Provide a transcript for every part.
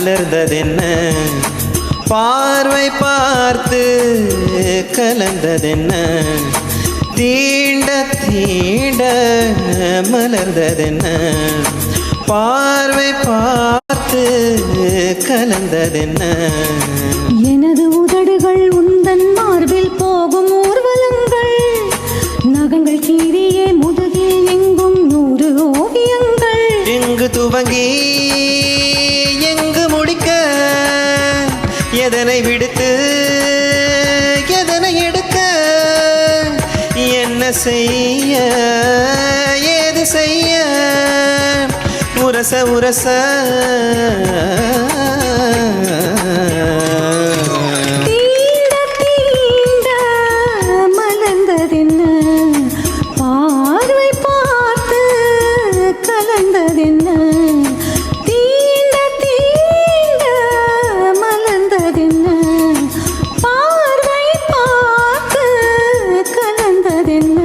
மலர்ந்ததென்ன பார்வை பார்த்து கலந்ததென்ன தீண்ட தீண்ட மலர்ந்ததென்ன பார்வை பார்த்து கலந்ததென்ன எனது உதடுகள் உந்தன் மார்பில் போகும் ஊர்வலங்கள் நகங்கள் கீரியே முதுகில் எங்கும் 100 ஓவியங்கள் எங்கு துவங்கி எங்கு முடிக்க எதனை விடுத்து எதனை எடுக்க என்ன செய்ய ஏது செய்ய உரச உரச தீண்ட தீண்ட மலர்ந்ததென்ன பார்வை பார்த்து கலந்ததென்ன தீண்ட தீண்ட மலர்ந்ததென்ன பார்வை பார்த்து கலந்ததென்ன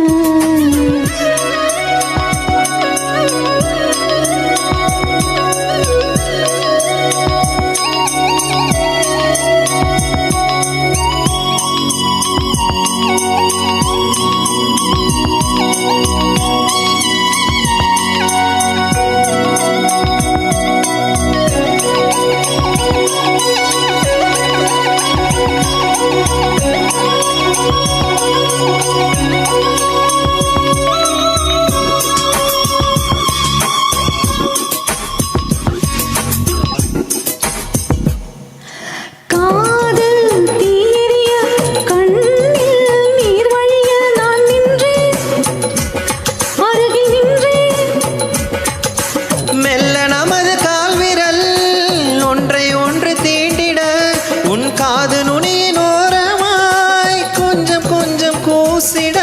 காது நுனியின் ஓரமாய் கொஞ்சம் கொஞ்சம் கூசிட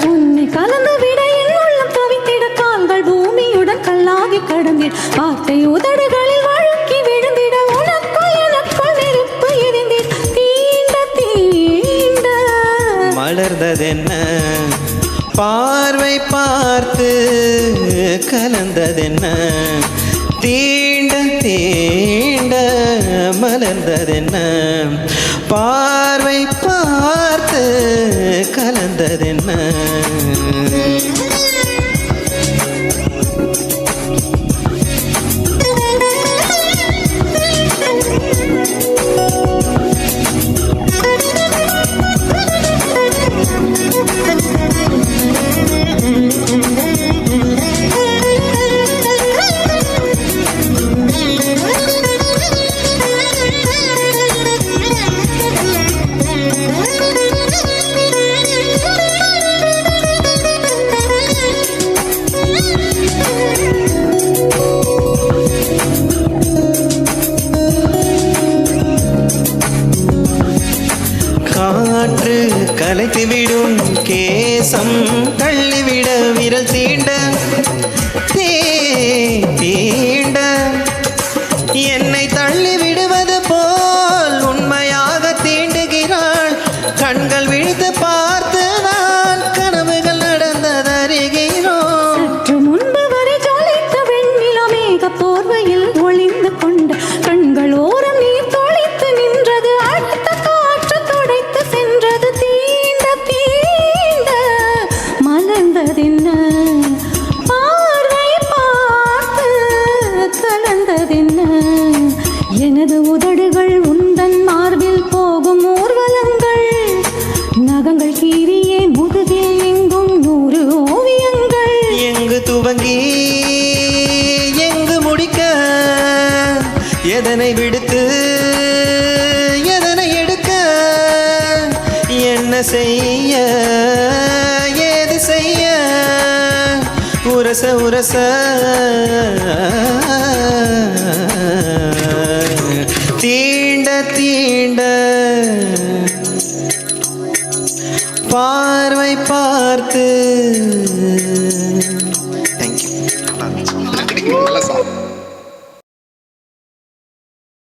உன்னை கலந்து விட என் உள்ளம் தவித்திட கால்கள் பூமியுடன் கல்லாகி கடந்திட வார்த்தை உதடுகளில் வழுக்கி விழுந்திட உனக்குள் எனக்குள் நெருப்பு எரிந்திட தீண்ட தீண்ட மலர்ந்ததென்ன பார்வை பார்த்து கலந்ததென்ன தீண்ட தீண்ட மலர்ந்ததென்ன பார்வை பார்த்து கலந்ததென்ன காற்று கலைத்துவிடும் கேசம் தள்ளிவிட விரல் தீண்ட தீண்ட என்னை தள்ளிவிடுவது போல் உண்மையாக தீண்டுகிறாள் கண்கள் விழுந்து பார்த்து நான் கனவுகள் நடந்ததறிகிறோம் சற்று முன்பு வரை ஜொலித்த வெண்ணிலா மேக போர்வையில் ஒளிந்து கொண்ட கண்கள் ஓரம் நீர் தொளித்து நின்றது அடுத்த காற்று துடைத்து சென்றது தீண்ட தீண்ட மலர்ந்ததென்ன பார்வை பார்த்து கலந்ததென்ன எனது உதடுகள் உந்தன் மார்பில் போகும் ஊர்வலங்கள் நகங்கள் கீரியே முதுகில் எங்கும் 100 ஓவியங்கள் எங்கு துவங்கி எங்கு முடிக்க எதனை விடுத்து எதனை எடுக்க என்ன செய்ய ஏது செய்ய உரச உரச தீண்ட தீண்ட பார்வை பார்த்து